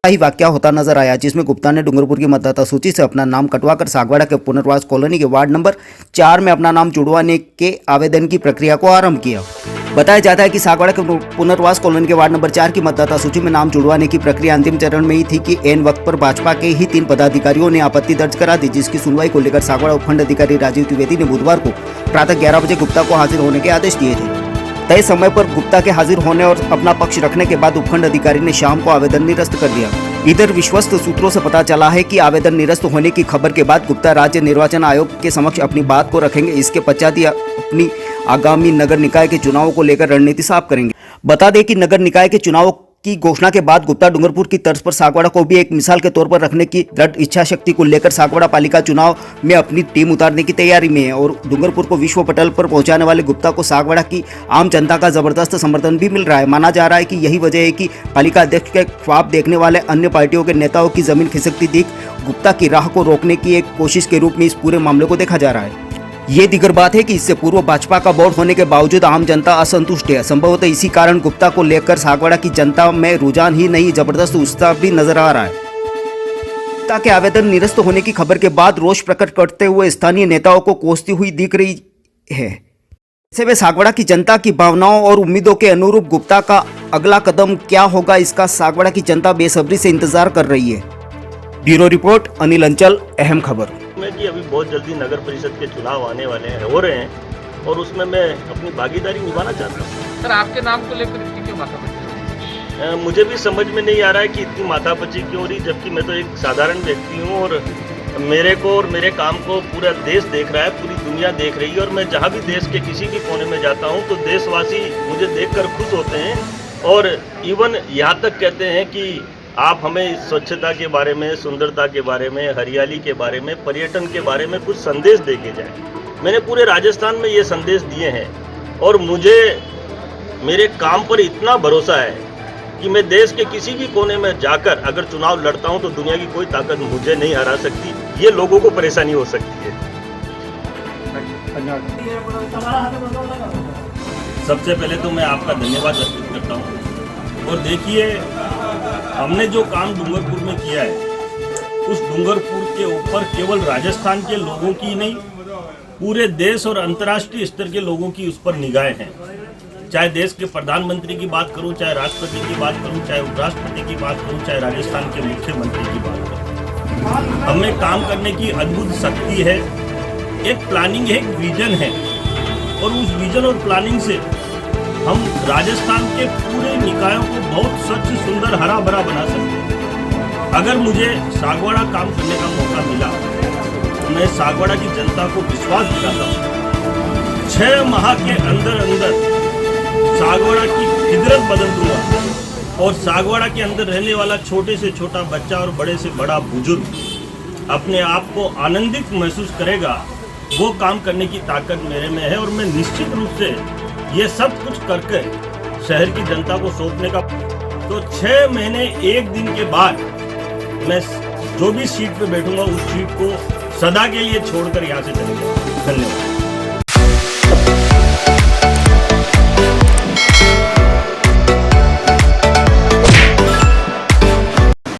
ही वाकया होता नजर आया, जिसमें गुप्ता ने डूंगरपुर की मतदाता सूची से अपना नाम कटवाकर सागवाड़ा के पुनर्वास कॉलोनी के वार्ड नंबर 4 में अपना नाम जुड़वाने के आवेदन की प्रक्रिया को आरंभ किया। बताया जाता है कि सागवाड़ा के पुनर्वास कॉलोनी के वार्ड नंबर 4 की मतदाता सूची में नाम जुड़वाने की प्रक्रिया अंतिम चरण में ही थी कि एन वक्त पर भाजपा के ही 3 पदाधिकारियों ने आपत्ति दर्ज करा दी, जिसकी सुनवाई को लेकर सागवाड़ा उपखंड अधिकारी राजीव द्विवेदी ने बुधवार को प्रातः 11 बजे गुप्ता को हाजिर होने के आदेश दिए थे। तय समय पर गुप्ता के हाजिर होने और अपना पक्ष रखने के बाद उपखंड अधिकारी ने शाम को आवेदन निरस्त कर दिया। इधर विश्वस्त सूत्रों से पता चला है कि आवेदन निरस्त होने की खबर के बाद गुप्ता राज्य निर्वाचन आयोग के समक्ष अपनी बात को रखेंगे। इसके पश्चात ही अपनी आगामी नगर निकाय के चुनावों को लेकर रणनीति साफ करेंगे। बता दें कि नगर निकाय के चुनाव की घोषणा के बाद गुप्ता डूंगरपुर की तर्ज पर सागवाड़ा को भी एक मिसाल के तौर पर रखने की दृढ़ इच्छा शक्ति को लेकर सागवाड़ा पालिका चुनाव में अपनी टीम उतारने की तैयारी में है और डूंगरपुर को विश्व पटल पर पहुंचाने वाले गुप्ता को सागवाड़ा की आम जनता का जबरदस्त समर्थन भी मिल रहा है। माना जा रहा है कि यही वजह है कि पालिका अध्यक्ष के ख्वाब देखने वाले अन्य पार्टियों के नेताओं की जमीन खिसकती दिख गुप्ता की राह को रोकने की एक कोशिश के रूप में इस पूरे मामले को देखा जा रहा है। ये दिगर बात है कि इससे पूर्व भाजपा का बोर्ड होने के बावजूद आम जनता असंतुष्ट है। संभवतः इसी कारण गुप्ता को लेकर सागवाड़ा की जनता में रुझान ही नहीं, जबरदस्त उत्साह भी नजर आ रहा है। गुप्ता के आवेदन निरस्त होने की खबर के बाद रोष प्रकट करते हुए स्थानीय नेताओं को कोसती हुई दिख रही है। ऐसे में सागवाड़ा की जनता की भावनाओं और उम्मीदों के अनुरूप गुप्ता का अगला कदम क्या होगा, इसका सागवाड़ा की जनता बेसब्री से इंतजार कर रही है। ब्यूरो रिपोर्ट, अनिल अंचल, अहम खबर। कि अभी बहुत जल्दी नगर परिषद के चुनाव आने वाले हैं, हो रहे हैं और उसमें मैं अपनी भागीदारी निभाना चाहता हूँ। सर, आपके नाम को लेकर इतनी क्यों माथापच्ची? मुझे भी समझ में नहीं आ रहा है कि इतनी माथापच्ची क्यों हो रही, जबकि मैं तो एक साधारण व्यक्ति हूँ और मेरे को और मेरे काम को पूरा देश देख रहा है, पूरी दुनिया देख रही है और मैं जहाँ भी देश के किसी भी कोने में जाता हूँ तो देशवासी मुझे देखकर खुश होते हैं और इवन यहाँ तक कहते हैं कि आप हमें स्वच्छता के बारे में, सुंदरता के बारे में, हरियाली के बारे में, पर्यटन के बारे में कुछ संदेश दे के जाए। मैंने पूरे राजस्थान में ये संदेश दिए हैं और मुझे मेरे काम पर इतना भरोसा है कि मैं देश के किसी भी कोने में जाकर अगर चुनाव लड़ता हूं तो दुनिया की कोई ताकत मुझे नहीं हरा सकती। ये लोगों को परेशानी हो सकती है। सबसे पहले तो मैं आपका धन्यवाद अर्पित करता हूं और देखिए, हमने जो काम डूंगरपुर में किया है उस डूंगरपुर के ऊपर केवल राजस्थान के लोगों की नहीं, पूरे देश और अंतर्राष्ट्रीय स्तर के लोगों की उस पर निगाहें हैं। चाहे देश के प्रधानमंत्री की बात करूं, चाहे राष्ट्रपति की बात करूं, चाहे उपराष्ट्रपति की बात करूं, चाहे राजस्थान के मुख्यमंत्री की बात करूं, हमें काम करने की अद्भुत शक्ति है। एक प्लानिंग है, एक विजन है और उस विजन और प्लानिंग से हम राजस्थान के पूरे निकायों को बहुत स्वच्छ, सुंदर, हरा भरा बना सकते हैं। अगर मुझे सागवाड़ा काम करने का मौका मिला तो मैं सागवाड़ा की जनता को विश्वास दिलाता हूँ 6 माह के अंदर अंदर सागवाड़ा की फितरत बदल दूंगा और सागवाड़ा के अंदर रहने वाला छोटे से छोटा बच्चा और बड़े से बड़ा बुजुर्ग अपने आप को आनंदित महसूस करेगा। वो काम करने की ताकत मेरे में है और मैं निश्चित रूप से ये सब कुछ करके शहर की जनता को सौंपने का। तो 6 महीने 1 दिन के बाद मैं जो भी सीट पे बैठूंगा उस सीट को सदा के लिए छोड़कर यहाँ से चले जाऊंगा। धन्यवाद।